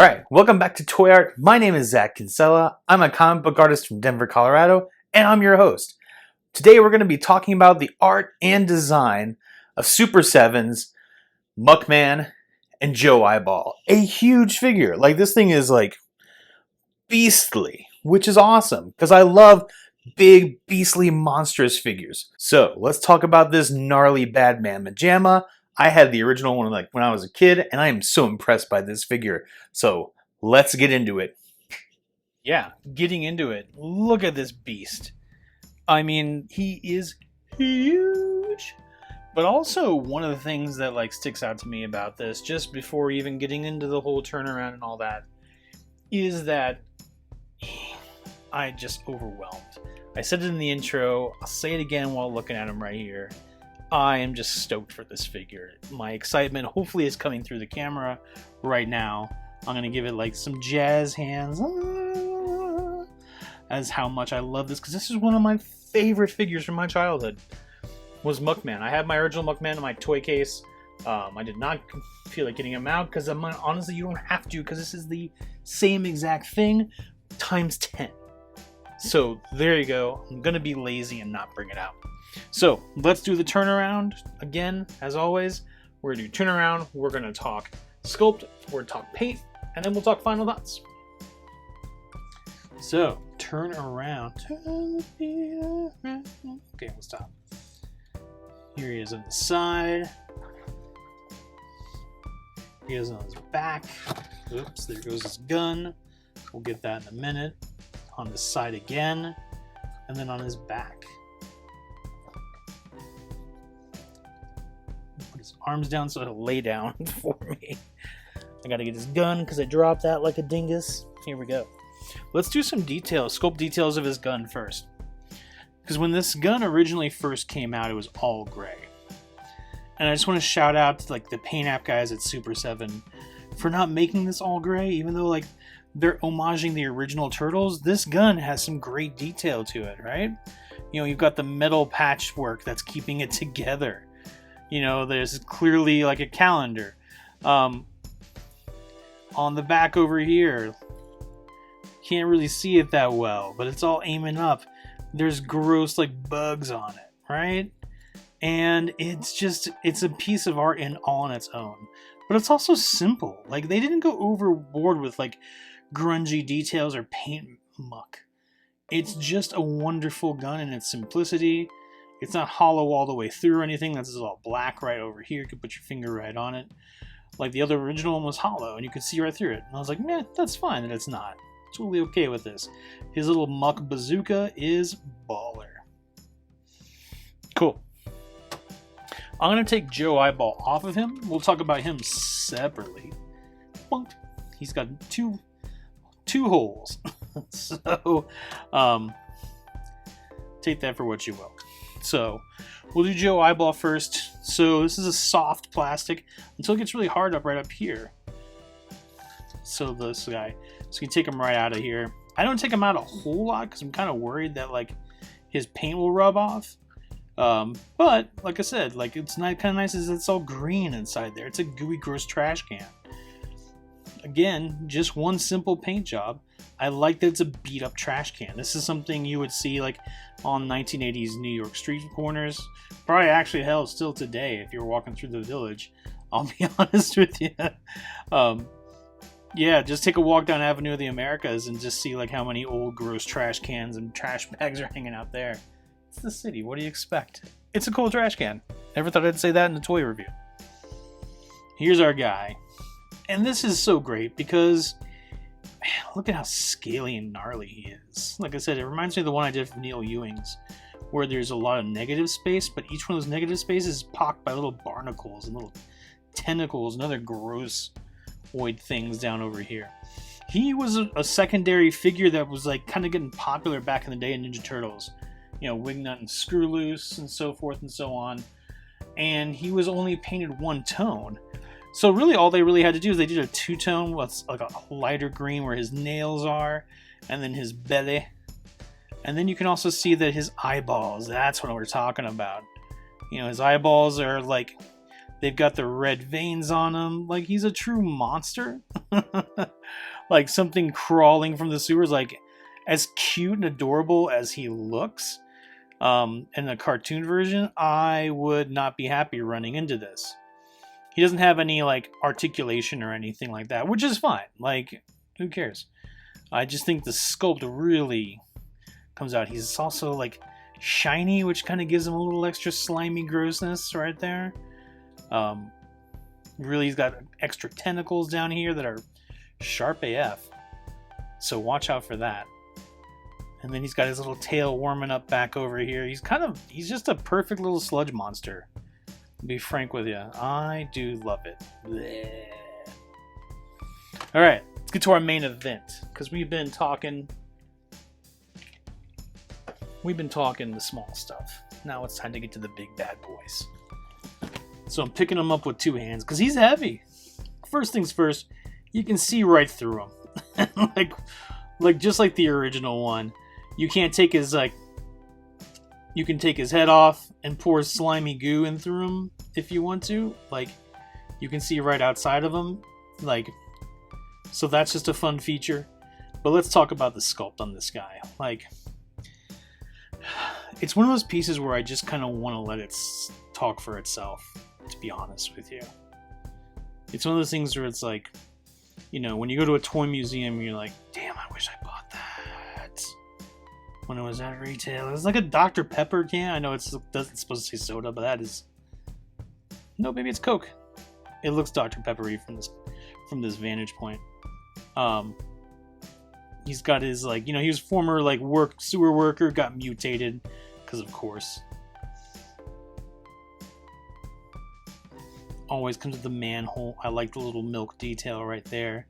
Alright, welcome back to Toy Art. My name is Zach Kinsella. I'm a comic book artist from Denver, Colorado, and I'm your host. Today we're going to be talking about the art and design of Super7's Muckman and Joe Eyeball. A huge figure. Like, this thing is like beastly, which is awesome because I love big, beastly, monstrous figures. So let's talk about this gnarly Badman Majama. I had the original one like when I was a kid, and I am so impressed by this figure. So let's get into it. Yeah, getting into it. Look at this beast. I mean, he is huge. But also, one of the things that like sticks out to me about this, just before even getting into the whole turnaround and all that, is that I just overwhelmed. I said it in the intro. I'll say it again while looking at him right here. I am just stoked for this figure. My excitement hopefully is coming through the camera right now. I'm going to give it like some jazz hands as how much I love this, because this is one of my favorite figures from my childhood, was Muckman. I had my original Muckman in my toy case. I did not feel like getting him out because honestly you don't have to, because this is the same exact thing times 10. So there you go. I'm going to be lazy and not bring it out. So let's do the turnaround again. As always, we're gonna do turnaround. We're gonna talk sculpt. We're gonna talk paint, and then we'll talk final thoughts. So turn around. Okay, we'll stop. Here he is on the side. He is on his back. Oops, there goes his gun. We'll get that in a minute. On the side again, and then on his back. Put his arms down so he'll lay down for me. I gotta get his gun because I dropped that like a dingus. Here we go. Let's do some details, sculpt details of his gun first. Because when this gun originally first came out, it was all gray. And I just want to shout out to like the paint app guys at Super7 for not making this all gray, even though like they're homaging the original Turtles. This gun has some great detail to it, right? You know, you've got the metal patchwork that's keeping it together. You know, there's clearly like a calendar. On the back over here, can't really see it that well, but it's all aiming up. There's gross like bugs on it, right? And it's a piece of art all on its own. But it's also simple. Like, they didn't go overboard with like grungy details or paint muck. It's just a wonderful gun in its simplicity. It's not hollow all the way through or anything. This is all black right over here. You can put your finger right on it. Like the other original one was hollow and you could see right through it. And I was like, nah, that's fine that it's not. Totally okay with this. His little muck bazooka is baller. Cool. I'm going to take Joe Eyeball off of him. We'll talk about him separately. He's got two holes. So, take that for what you will. So, we'll do Joe Eyeball first. So, this is a soft plastic until it gets really hard right up here. So, this guy. So, you take him right out of here. I don't take him out a whole lot because I'm kind of worried that, like, his paint will rub off. But, like I said, like, it's not kind of nice as it's all green inside there. It's a gooey, gross trash can. Again, just one simple paint job. I like that it's a beat up trash can. This is something you would see like on 1980s New York street corners. Probably actually hell still today if you're walking through the village. I'll be honest with you. Yeah, just take a walk down Avenue of the Americas and just see like how many old gross trash cans and trash bags are hanging out there. It's the city. What do you expect? It's a cool trash can. Never thought I'd say that in a toy review. Here's our guy. And this is so great because, man, look at how scaly and gnarly he is. Like I said, it reminds me of the one I did for Neil Ewing's, where there's a lot of negative space, but each one of those negative spaces is pocked by little barnacles and little tentacles and other gross-oid things down over here. He was a secondary figure that was like kind of getting popular back in the day in Ninja Turtles. You know, Wignut and Screwloose and so forth and so on. And he was only painted one tone. So really all they really had to do is they did a two-tone, what's like a lighter green where his nails are, and then his belly. And then you can also see that his eyeballs, that's what we're talking about. You know, his eyeballs are like They've got the red veins on him. Like, he's a true monster. Like something crawling from the sewers. Like, as cute and adorable as he looks in the cartoon version, I would not be happy running into this. He doesn't have any, like, articulation or anything like that, which is fine. Like, who cares? I just think the sculpt really comes out. He's also, like, shiny, which kind of gives him a little extra slimy grossness right there. Really, he's got extra tentacles down here that are sharp AF. So watch out for that. And then he's got his little tail warming up back over here. He's just a perfect little sludge monster. To be frank with you, I do love it. Blech. All right, let's get to our main event, because we've been talking the small stuff. Now it's time to get to the big bad boys. So I'm picking him up with two hands because he's heavy. First things first, you can see right through him. like just like the original one. You can't take his, like, you can take his head off and pour slimy goo in through him if you want to. Like, you can see right outside of him. Like, so that's just a fun feature. But let's talk about the sculpt on this guy. Like, it's one of those pieces where I just kind of want to let it talk for itself, to be honest with you. It's one of those things where it's like, you know, when you go to a toy museum, you're like, damn, I wish I bought that when it was at retail. It was like a Dr. Pepper can. I know it's supposed to say soda, but that is... No, maybe it's Coke. It looks Dr. Peppery from this vantage point. He's got his, like, you know, he was former, like, sewer worker, got mutated, because of course. Always comes with the manhole. I like the little milk detail right there.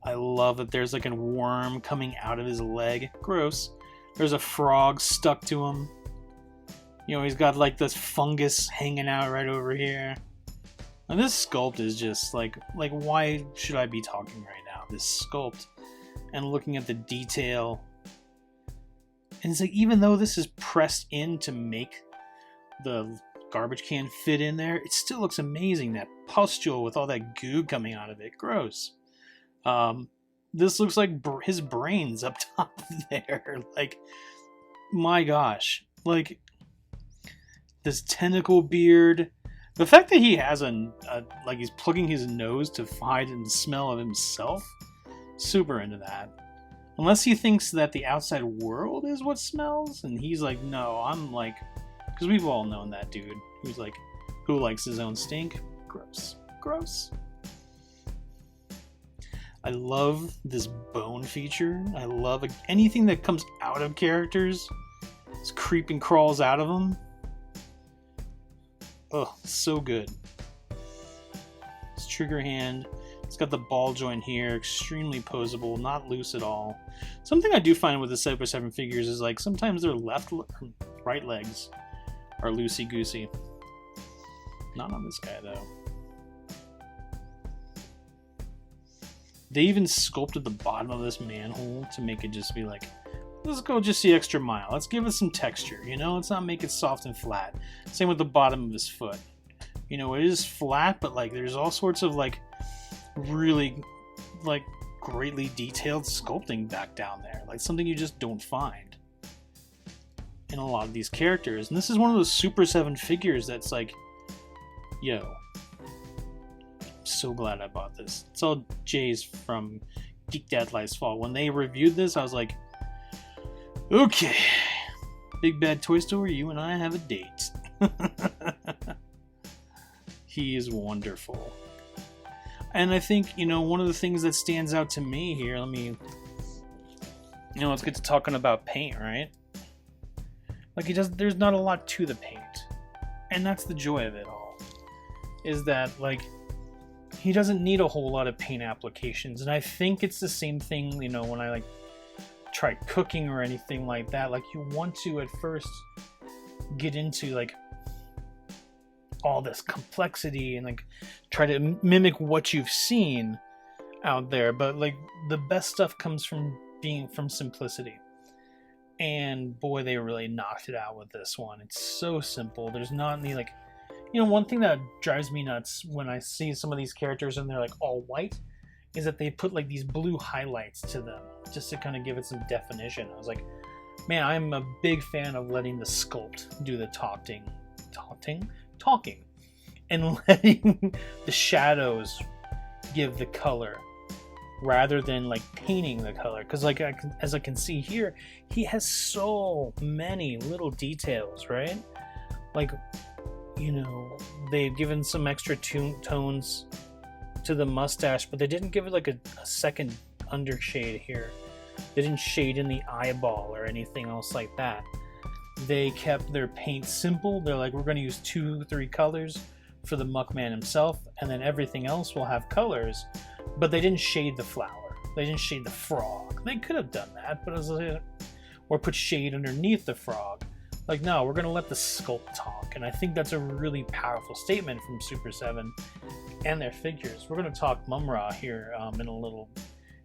I love that there's, like, a worm coming out of his leg. Gross. There's a frog stuck to him. You know, he's got, like, this fungus hanging out right over here. And this sculpt is just, like, why should I be talking right now? This sculpt, and looking at the detail. And it's like, even though this is pressed in to make the garbage can fit in there, it still looks amazing. That pustule with all that goo coming out of it. Gross. This looks like his brains up top there. Like, my gosh. Like, this tentacle beard. The fact that he has like, he's plugging his nose to hide the smell of himself. Super into that. Unless he thinks that the outside world is what smells, and he's like, no, I'm like... Because we've all known that dude who's like, who likes his own stink. Gross. Gross. I love this bone feature. I love anything that comes out of characters. This creep and crawls out of them. Oh, so good. This trigger hand. It's got the ball joint here. Extremely posable. Not loose at all. Something I do find with the Super7 figures is, like, sometimes their right legs are loosey-goosey. Not on this guy, though. They even sculpted the bottom of this manhole to make it just be like, let's go just the extra mile. Let's give it some texture, you know? Let's not make it soft and flat. Same with the bottom of his foot. You know, it is flat, but, like, there's all sorts of, like, really, like, greatly detailed sculpting back down there. Like, something you just don't find in a lot of these characters. And this is one of those Super7 figures that's like, yo, I'm so glad I bought this. It's all Jay's from Geek Dad Life's fault. When they reviewed this, I was like, okay, Big Bad Toy Store, you and I have a date. He is wonderful. And I think, you know, one of the things that stands out to me here, let's get to talking about paint, right? Like, there's not a lot to the paint. And that's the joy of it all. Is that, like, he doesn't need a whole lot of paint applications. And I think it's the same thing, you know, when I, like, try cooking or anything like that. Like, you want to, at first, get into, like, all this complexity and, like, try to mimic what you've seen out there. But, like, the best stuff comes from simplicity. And boy, they really knocked it out with this one. It's so simple. There's not any, like, You know, one thing that drives me nuts when I see some of these characters and they're like all white is that they put like these blue highlights to them just to kind of give it some definition. I was like, man, I'm a big fan of letting the sculpt do the talking, and letting the shadows give the color rather than like painting the color. Because like as I can see here, he has so many little details, right? Like, you know, they've given some extra tones to the mustache, but they didn't give it like a second undershade here. They didn't shade in the eyeball or anything else like that. They kept their paint simple. They're like, we're going to use 2-3 colors for the Muckman himself, and then everything else will have colors. But they didn't shade the flower. They didn't shade the frog. They could have done that, but it was like, or put shade underneath the frog. Like, no, we're going to let the sculpt talk. And I think that's a really powerful statement from Super 7 and their figures. We're going to talk Mum-Ra here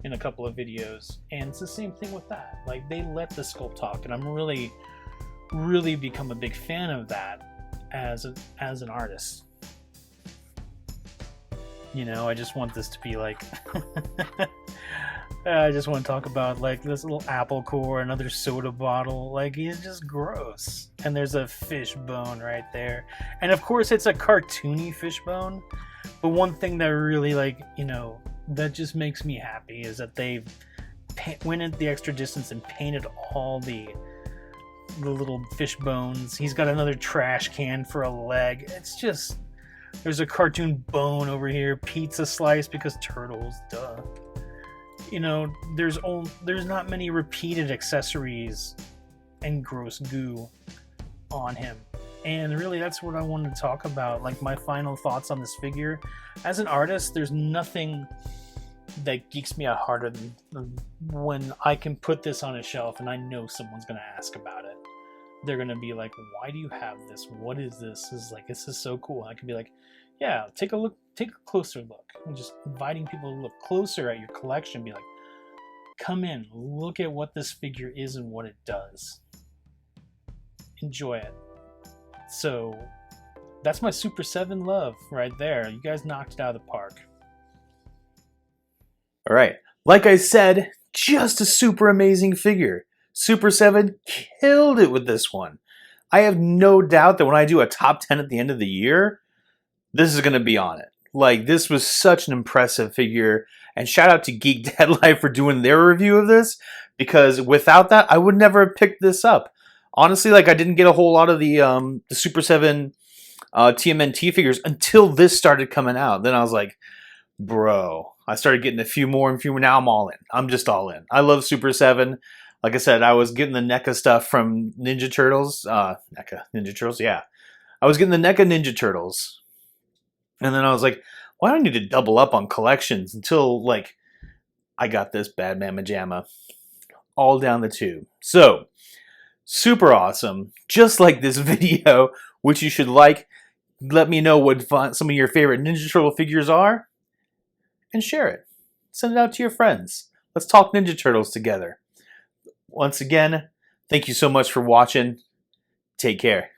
in a couple of videos, and it's the same thing with that. Like, they let the sculpt talk, and I'm really become a big fan of that as an artist. You know, I just want this to be like I just want to talk about like this little apple core, another soda bottle. Like, he's just gross. And there's a fish bone right there, and of course it's a cartoony fish bone. But one thing that really, like, you know, that just makes me happy is that they went in the extra distance and painted all the little fish bones. He's got another trash can for a leg. It's just, there's a cartoon bone over here, pizza slice because turtles, duh. You know, there's not many repeated accessories and gross goo on him. And really, that's what I wanted to talk about. Like, my final thoughts on this figure. As an artist, there's nothing that geeks me out harder than when I can put this on a shelf and I know someone's going to ask about it. They're going to be like, why do you have this? What is this? This is so cool. And I can be like, yeah, take a closer look. I'm just inviting people to look closer at your collection. Be like, come in, look at what this figure is and what it does. Enjoy it. So that's my Super 7 love right there. You guys knocked it out of the park. All right. Like I said, just a super amazing figure. Super 7 killed it with this one. I have no doubt that when I do a top 10 at the end of the year, this is going to be on it. Like, this was such an impressive figure. And shout out to Geek Dad Life for doing their review of this, because without that, I would never have picked this up. Honestly, like, I didn't get a whole lot of the Super 7 TMNT figures until this started coming out. Then I was like, bro, I started getting a few more and few more. Now I'm all in. I'm just all in. I love Super 7. Like I said, I was getting the NECA stuff from Ninja Turtles. Ninja Turtles, yeah. I was getting the NECA Ninja Turtles. And then I was like, why do I need to double up on collections until, like, I got this Bad Mama Jamma all down the tube. So, super awesome. Just like this video, which you should like. Let me know what some of your favorite Ninja Turtle figures are. And share it. Send it out to your friends. Let's talk Ninja Turtles together. Once again, thank you so much for watching. Take care.